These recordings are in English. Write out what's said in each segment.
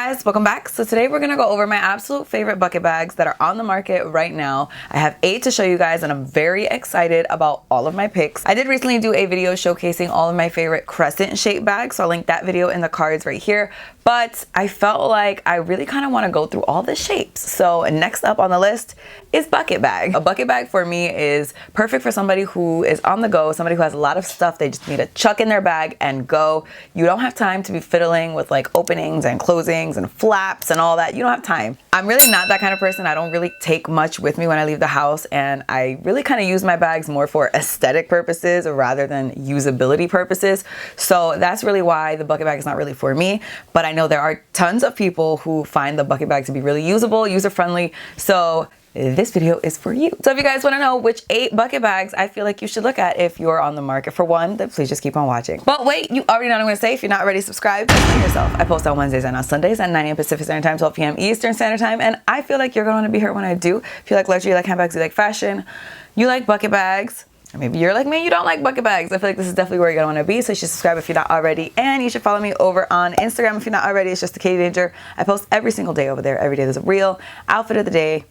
guys, welcome back. So today we're gonna go over my absolute favorite bucket bags that are on the market right now. I have 8 to show you guys and I'm very excited about all of my picks. I did recently do a video showcasing all of my favorite crescent shaped bags, so I'll link that video in the cards right here. But I felt like I really kind of want to go through all the shapes. So next up on the list is bucket bag. A bucket bag for me is perfect for somebody who is on the go, somebody who has a lot of stuff they just need to chuck in their bag and go. You don't have time to be fiddling with like openings and closings and flaps and all that. You don't have time. I'm really not that kind of person. I don't really take much with me when I leave the house, and I really kind of use my bags more for aesthetic purposes rather than usability purposes. So that's really why the bucket bag is not really for me. But I know there are tons of people who find the bucket bag to be really usable, user-friendly. So this video is for you. So if you guys want to know which 8 bucket bags I feel like you should look at if you're on the market for one, then please just keep on watching. But wait, you already know what I'm going to say. If you're not already subscribed, to yourself. I post on Wednesdays and on Sundays at 9 a.m. Pacific Standard Time, 12 p.m. Eastern Standard Time, and I feel like you're going to want to be here when I do. If you like luxury, you like handbags, you like fashion, you like bucket bags, or maybe you're like me, you don't like bucket bags, I feel like this is definitely where you're gonna wanna be. So you should subscribe if you're not already, and you should follow me over on Instagram if you're not already. It's just the Katie Danger. I post every single day over there. Every day there's a reel, outfit of the day,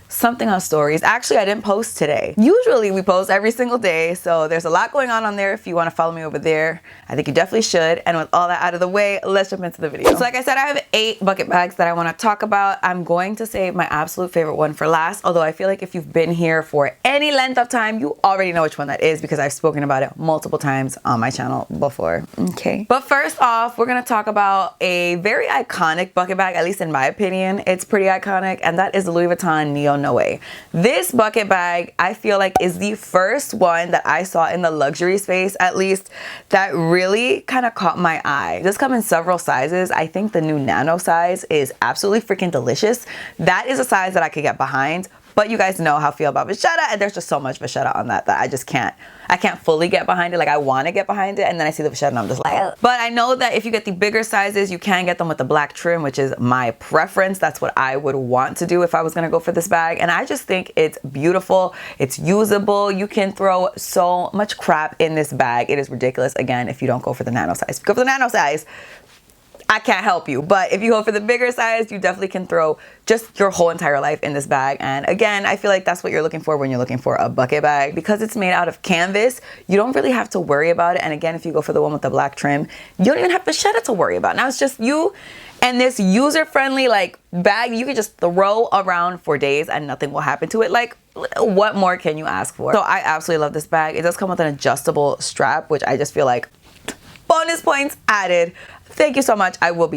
something on stories. Actually, I didn't post today. Usually we post every single day, so there's a lot going on there. If you want to follow me over there, I think you definitely should. And with all that out of the way, let's jump into the video. So like I said, I have 8 bucket bags that I want to talk about. I'm going to save my absolute favorite one for last, although I feel like if you've been here for any length of time, you already know which one that is because I've spoken about it multiple times on my channel before. Okay, but first off, we're going to talk about a very iconic bucket bag, at least in my opinion. It's pretty iconic, and that is the Louis Vuitton Neo Noe. This bucket bag, I feel like, is the first one that I saw in the luxury space, at least, that really kind of caught my eye. It does come in several sizes. I think the new nano size is absolutely freaking delicious. That is a size that I could get behind. But you guys know how I feel about vachetta, and there's just so much vachetta on that I just can't. I can't fully get behind it. Like, I want to get behind it, and then I see the vachetta and I'm just like, ugh. But I know that if you get the bigger sizes, you can get them with the black trim, which is my preference. That's what I would want to do if I was going to go for this bag. And I just think it's beautiful. It's usable. You can throw so much crap in this bag. It is ridiculous. Again, if you don't go for the nano size. If you go for the nano size, I can't help you, but if you go for the bigger size, you definitely can throw just your whole entire life in this bag. And again, I feel like that's what you're looking for when you're looking for a bucket bag. Because it's made out of canvas, you don't really have to worry about it. And again, if you go for the one with the black trim, you don't even have vachetta to worry about. Now it's just you and this user-friendly like bag you can just throw around for days and nothing will happen to it. Like, what more can you ask for? So I absolutely love this bag. It does come with an adjustable strap, which I just feel like bonus points added. Thank you so much. I will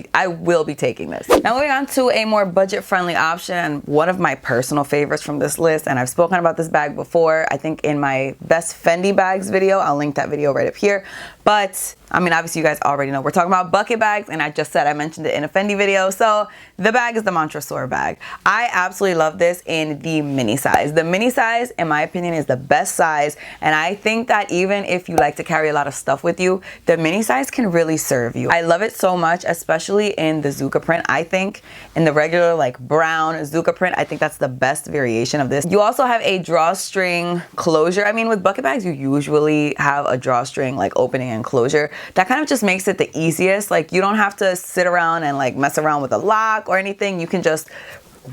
be taking this. Now moving on to a more budget-friendly option, one of my personal favorites from this list, and I've spoken about this bag before, I think in my best Fendi bags video. I'll link that video right up here. But I mean, obviously you guys already know we're talking about bucket bags, and I just said I mentioned it in a Fendi video. So the bag is the Montresor bag. I absolutely love this in the mini size. The mini size, in my opinion, is the best size, and I think that even if you like to carry a lot of stuff with you, the mini size can really serve you. I love it so much, especially in the Zucca print. I think in the regular like brown Zucca print, I think that's the best variation of this. You also have a drawstring closure. I mean, with bucket bags, you usually have a drawstring like opening and closure. That kind of just makes it the easiest. Like, you don't have to sit around and like mess around with a lock or anything. You can just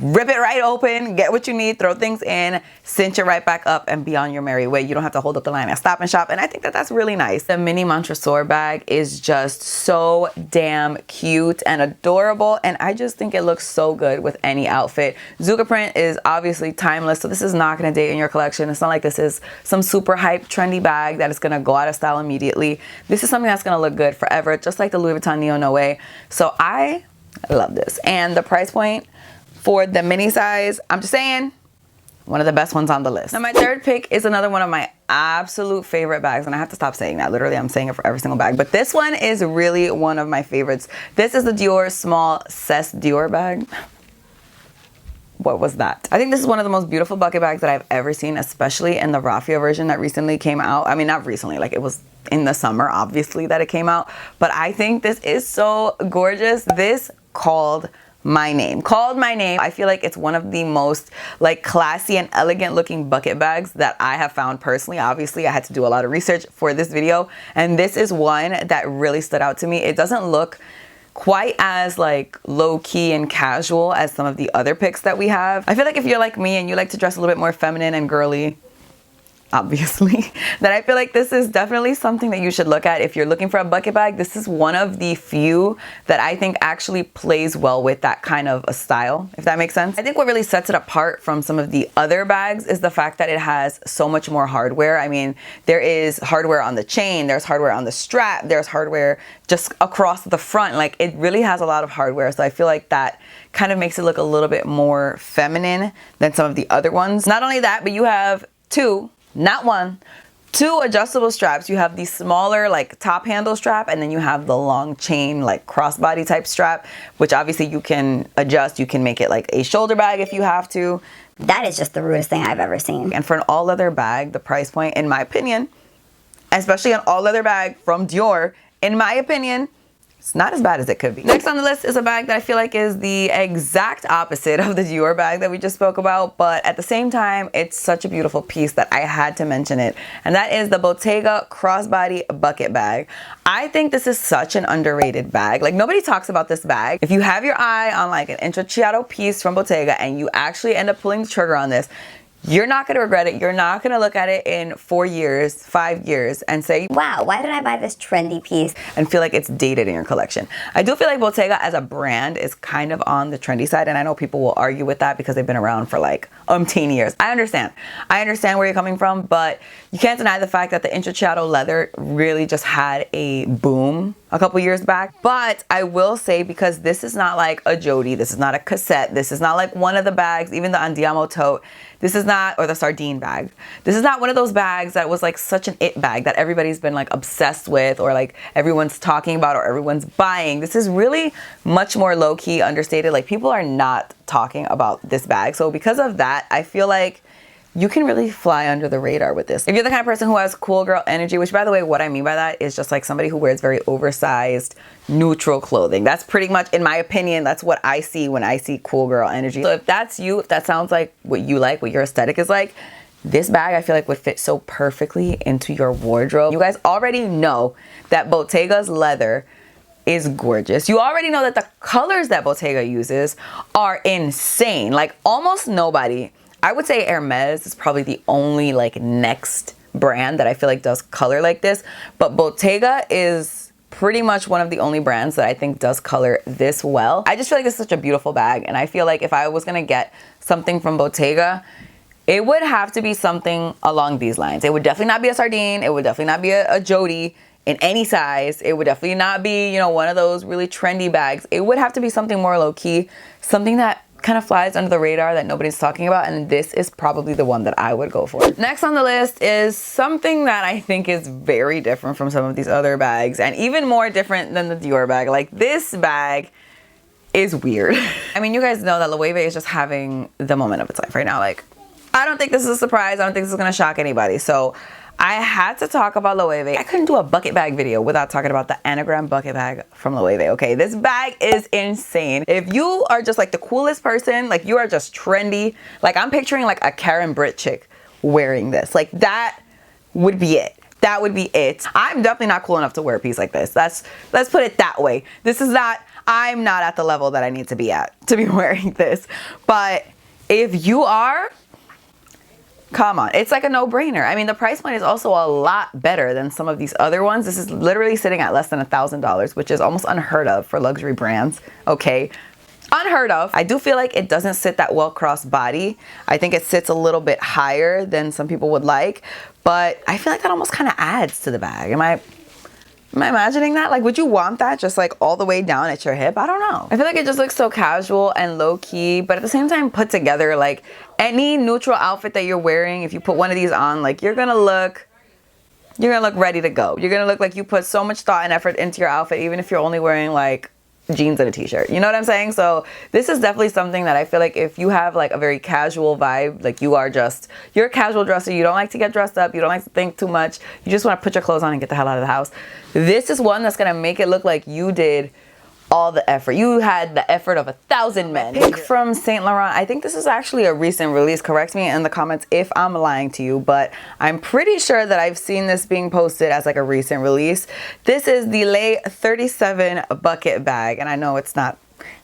rip it right open, get what you need, throw things in, cinch it right back up, and be on your merry way. You don't have to hold up the line at Stop and Shop, and I think that that's really nice. The mini Montresor bag is just so damn cute and adorable, and I just think it looks so good with any outfit. Zucca print is obviously timeless, so this is not going to date in your collection. It's not like this is some super hype trendy bag that is going to go out of style immediately. This is something that's going to look good forever, just like the Louis Vuitton Neo Noe. So I love this, and the price point for the mini size, I'm just saying, one of the best ones on the list. Now my third pick is another one of my absolute favorite bags, and I have to stop saying that. Literally, I'm saying it for every single bag, but this one is really one of my favorites. This is the Dior small Cess Dior bag. What was that? I think this is one of the most beautiful bucket bags that I've ever seen, especially in the raffia version that recently came out. I mean, not recently, like it was in the summer, obviously, that it came out, but I think this is so gorgeous. This called my name. I feel like it's one of the most like classy and elegant looking bucket bags that I have found personally. Obviously, I had to do a lot of research for this video, and this is one that really stood out to me. It doesn't look quite as like low-key and casual as some of the other picks that we have. I feel like if you're like me and you like to dress a little bit more feminine and girly, obviously, that I feel like this is definitely something that you should look at. If you're looking for a bucket bag, this is one of the few that I think actually plays well with that kind of a style, if that makes sense. I think what really sets it apart from some of the other bags is the fact that it has so much more hardware. I mean, there is hardware on the chain, there's hardware on the strap, there's hardware just across the front. Like, it really has a lot of hardware. So I feel like that kind of makes it look a little bit more feminine than some of the other ones. Not only that, but you have two adjustable straps. You have the smaller like top handle strap, and then you have the long chain like crossbody type strap, which obviously you can adjust. You can make it like a shoulder bag if you have to. That is just the rudest thing I've ever seen. And for an all leather bag, the price point, in my opinion, especially an all leather bag from Dior, in my opinion, it's not as bad as it could be. Next on the list is a bag that I feel like is the exact opposite of the Dior bag that we just spoke about, but at the same time, it's such a beautiful piece that I had to mention it. And that is the Bottega crossbody bucket bag. I think this is such an underrated bag. Like, nobody talks about this bag. If you have your eye on like an intrecciato piece from Bottega and you actually end up pulling the trigger on this, you're not going to regret it. You're not going to look at it in 4 years, 5 years and say, wow, why did I buy this trendy piece? And feel like it's dated in your collection. I do feel like Bottega as a brand is kind of on the trendy side, and I know people will argue with that because they've been around for like umpteen years. I understand where you're coming from, but you can't deny the fact that the intrecciato leather really just had a boom a couple years back. But I will say, because this is not like a Jody, this is not a cassette, this is not like one of the bags, even the Andiamo tote, this is not, or the sardine bag, this is not one of those bags that was like such an it bag that everybody's been like obsessed with, or like everyone's talking about, or everyone's buying. This is really much more low-key, understated. Like, people are not talking about this bag. So because of that, I feel like you can really fly under the radar with this. If you're the kind of person who has cool girl energy, which, by the way, what I mean by that is just like somebody who wears very oversized, neutral clothing. That's pretty much, in my opinion, that's what I see when I see cool girl energy. So if that's you, if that sounds like what you like, what your aesthetic is like, this bag I feel like would fit so perfectly into your wardrobe. You guys already know that Bottega's leather is gorgeous. You already know that the colors that Bottega uses are insane. Like, almost nobody, I would say Hermes is probably the only like next brand that I feel like does color like this, but Bottega is pretty much one of the only brands that I think does color this well. I just feel like it's such a beautiful bag, and I feel like if I was gonna get something from Bottega, it would have to be something along these lines. It would definitely not be a sardine. It would definitely not be a Jody in any size. It would definitely not be, you know, one of those really trendy bags. It would have to be something more low-key, something that kind of flies under the radar that nobody's talking about, and this is probably the one that I would go for. Next on the list is something that I think is very different from some of these other bags, and even more different than the Dior bag. Like, this bag is weird. I mean, you guys know that Loewe is just having the moment of its life right now. Like, I don't think this is a surprise. I don't think this is gonna shock anybody. So I had to talk about Loewe. I couldn't do a bucket bag video without talking about the Anagram bucket bag from Loewe, okay? This bag is insane. If you are just like the coolest person, like you are just trendy, like I'm picturing like a Karen Britt chick wearing this. Like, that would be it. That would be it. I'm definitely not cool enough to wear a piece like this. Let's put it that way. This is not, I'm not at the level that I need to be at to be wearing this. But if you are, come on, it's like a no-brainer. I mean, the price point is also a lot better than some of these other ones. This is literally sitting at less than $1,000, which is almost unheard of for luxury brands, okay? Unheard of. I do feel like it doesn't sit that well cross-body. I think it sits a little bit higher than some people would like, but I feel like that almost kind of adds to the bag. Am I imagining that? Like, would you want that just like all the way down at your hip? I don't know. I feel like it just looks so casual and low-key, but at the same time put together. Like, any neutral outfit that you're wearing, if you put one of these on, like, you're gonna look ready to go. You're gonna look like you put so much thought and effort into your outfit, even if you're only wearing like jeans and a t-shirt. You know what I'm saying? So this is definitely something that I feel like if you have like a very casual vibe, like you're a casual dresser, you don't like to get dressed up, you don't like to think too much, you just want to put your clothes on and get the hell out of the house, this is one that's gonna make it look like you did all the effort. You had the effort of 1,000 men. Pick from Saint Laurent. I think this is actually a recent release. Correct me in the comments if I'm lying to you, but I'm pretty sure that I've seen this being posted as like a recent release. This is the Lay 37 bucket bag, and I know it's not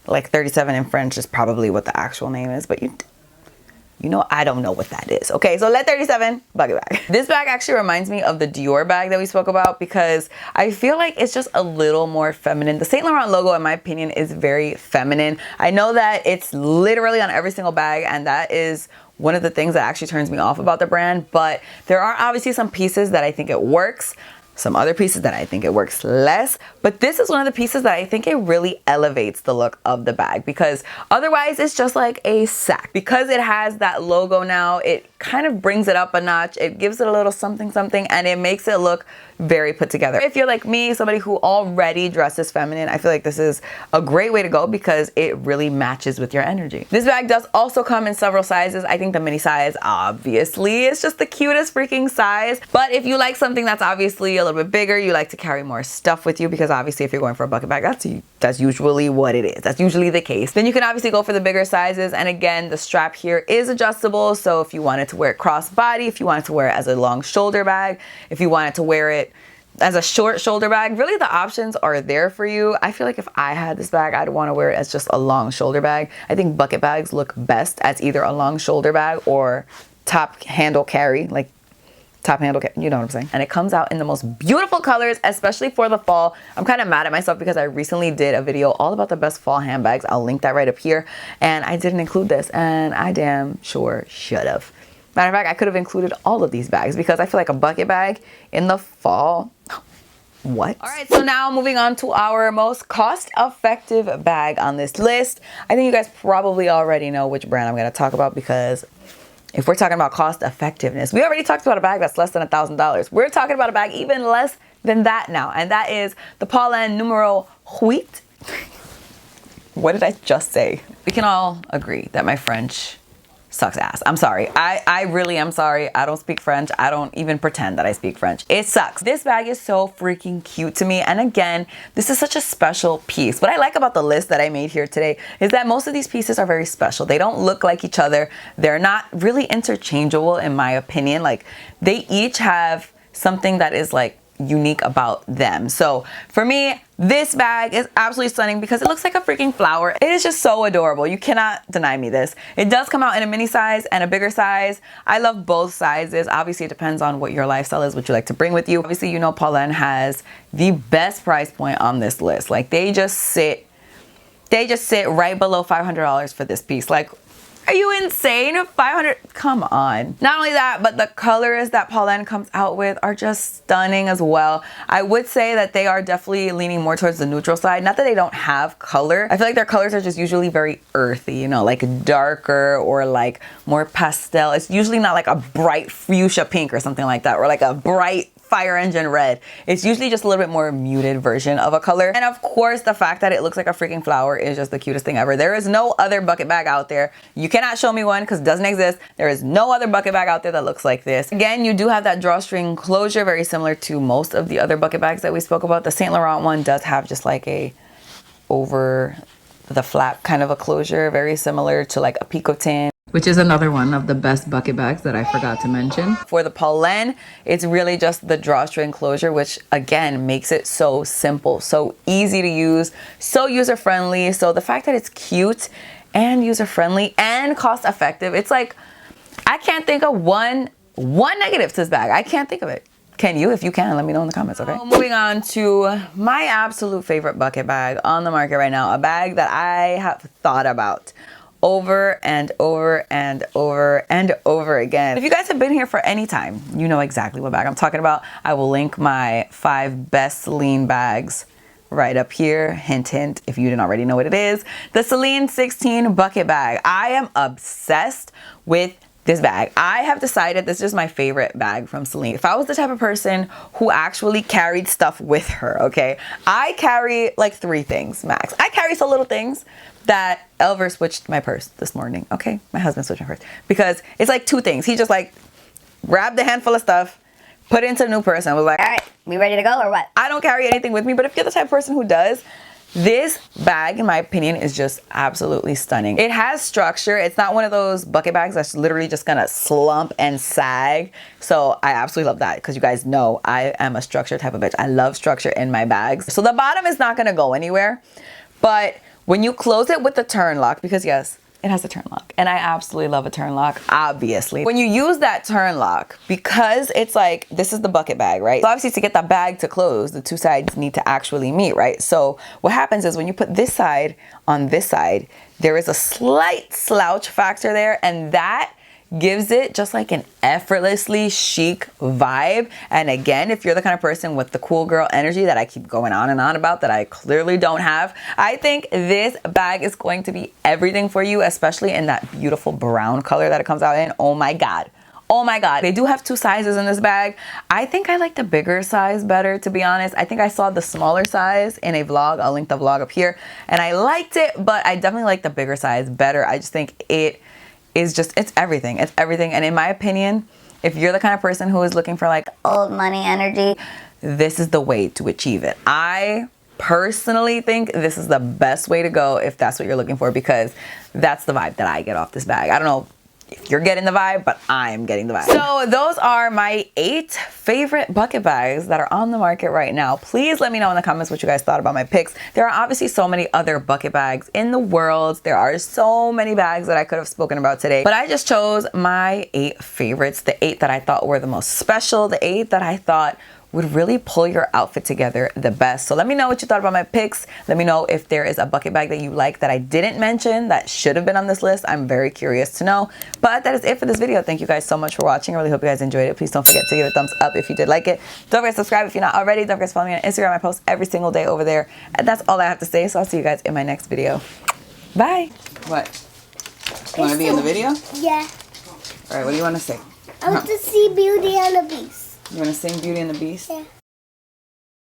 like 37 in French is probably what the actual name is, but you know, I don't know what that is. Okay, so Let 37 bucket bag. This bag actually reminds me of the Dior bag that we spoke about because I feel like it's just a little more feminine. The Saint Laurent logo, in my opinion, is very feminine. I know that it's literally on every single bag, and that is one of the things that actually turns me off about the brand, but there are obviously some pieces that I think it works. Some other pieces that I think it works less, but this is one of the pieces that I think it really elevates the look of the bag because otherwise it's just like a sack. Because it has that logo now, it kind of brings it up a notch. It gives it a little something something and it makes it look very put together. If you're like me, somebody who already dresses feminine, I feel like this is a great way to go because it really matches with your energy. This bag does also come in several sizes. I think the mini size obviously is just the cutest freaking size, but if you like something that's obviously a little bit bigger, you like to carry more stuff with you because obviously if you're going for a bucket bag, that's usually what it is. That's usually the case. Then you can obviously go for the bigger sizes, and again, the strap here is adjustable, so if you wanted to wear it crossbody, if you wanted to wear it as a long shoulder bag, if you wanted to wear it as a short shoulder bag, really the options are there for you. I feel like if I had this bag, I'd want to wear it as just a long shoulder bag. I think bucket bags look best as either a long shoulder bag or top handle carry, like top handle, you know what I'm saying? And it comes out in the most beautiful colors, especially for the fall. I'm kind of mad at myself because I recently did a video all about the best fall handbags. I'll link that right up here. And I didn't include this, and I damn sure should have. Matter of fact, I could have included all of these bags because I feel like a bucket bag in the fall, what? All right, so now moving on to our most cost-effective bag on this list. I think you guys probably already know which brand I'm gonna talk about because if we're talking about cost effectiveness, we already talked about a bag that's less than $1,000. We're talking about a bag even less than that now, and that is the Polene Numero Huit. What did I just say? We can all agree that my French sucks ass. I'm sorry. I really am sorry. I don't speak French. I don't even pretend that I speak French. It sucks. This bag is so freaking cute to me. And again, this is such a special piece. What I like about the list that I made here today is that most of these pieces are very special. They don't look like each other. They're not really interchangeable in my opinion. Like they each have something that is like unique about them. So for me, this bag is absolutely stunning because it looks like a freaking flower. It is just so adorable. You cannot deny me this. It does come out in a mini size and a bigger size. I love both sizes. Obviously, it depends on what your lifestyle is, what you like to bring with you. Obviously, you know Polene has the best price point on this list. Like they just sit right below $500 for this piece. Like, are you insane? 500, come on. Not only that, but the colors that Polene comes out with are just stunning as well. I would say that they are definitely leaning more towards the neutral side. Not that they don't have color. I feel like their colors are just usually very earthy, you know, like darker or like more pastel. It's usually not like a bright fuchsia pink or something like that, or like a bright fire engine red. It's usually just a little bit more muted version of a color. And of course, the fact that it looks like a freaking flower is just the cutest thing ever. There is no other bucket bag out there. You cannot show me one because it doesn't exist. There is no other bucket bag out there that looks like this. Again, you do have that drawstring closure, very similar to most of the other bucket bags that we spoke about. The Saint Laurent one does have just like a over the flap kind of a closure, very similar to like a picotin, which is another one of the best bucket bags that I forgot to mention. For the Polene, it's really just the drawstring closure, which again makes it so simple, so easy to use, so user-friendly. So the fact that it's cute and user-friendly and cost-effective, it's like, I can't think of one negative to this bag. I can't think of it. Can you? If you can, let me know in the comments, okay? Moving on to my absolute favorite bucket bag on the market right now, a bag that I have thought about over and over and over and over again. If you guys have been here for any time, you know exactly what bag I'm talking about. I will link my 5 best Celine bags right up here. Hint, hint, if you didn't already know what it is. The Celine 16 bucket bag. I am obsessed with this bag. I have decided this is my favorite bag from Celine. If I was the type of person who actually carried stuff with her, okay? I carry like 3 things max. I carry some little things that Elver switched my purse this morning, okay? My husband switched my purse because it's like 2 things. He just like grabbed a handful of stuff, put it into the new purse and was like, all right, We ready to go or what? I don't carry anything with me, but if you're the type of person who does, This bag, in my opinion, is just absolutely stunning. It has structure. It's not one of those bucket bags that's literally just gonna slump and sag. So I absolutely love that because you guys know I am a structure type of bitch. I love structure in my bags. So the bottom is not gonna go anywhere, but when you close it with the turn lock, because yes, it has a turn lock, and I absolutely love a turn lock, obviously. When you use that turn lock, because it's like, this is the bucket bag, right? So obviously to get the bag to close, the two sides need to actually meet, right? So what happens is when you put this side on this side, there is a slight slouch factor there, and that gives it just like an effortlessly chic vibe. And again, if you're the kind of person with the cool girl energy that I keep going on and on about that I clearly don't have, I think this bag is going to be everything for you, especially in that beautiful brown color that it comes out in. Oh my God. Oh my God. They do have two sizes in this bag. I think I like the bigger size better, to be honest. I think I saw the smaller size in a vlog. I'll link the vlog up here. And I liked it, but I definitely like the bigger size better. I just think it's everything. It's everything. And in my opinion, if you're the kind of person who is looking for like Old money energy, this is the way to achieve it. I personally think this is the best way to go if that's what you're looking for, because that's the vibe that I get off this bag. I don't know if you're getting the vibe, but I'm getting the vibe. So those are my 8 favorite bucket bags that are on the market right now. Please let me know in the comments what you guys thought about my picks. There are obviously so many other bucket bags in the world. There are so many bags that I could have spoken about today, but I just chose my 8 favorites, the 8 that I thought were the most special, the 8 that I thought would really pull your outfit together the best. So let me know what you thought about my picks. Let me know if there is a bucket bag that you like that I didn't mention that should have been on this list. I'm very curious to know. But that is it for this video. Thank you guys so much for watching. I really hope you guys enjoyed it. Please don't forget to give it a thumbs up if you did like it. Don't forget to subscribe if you're not already. Don't forget to follow me on Instagram. I post every single day over there. And that's all I have to say. So I'll see you guys in my next video. Bye. What? You want to be in the video? Yeah. All right, what do you want to say? I want to see Beauty and the Beast. You want to sing Beauty and the Beast? Yeah.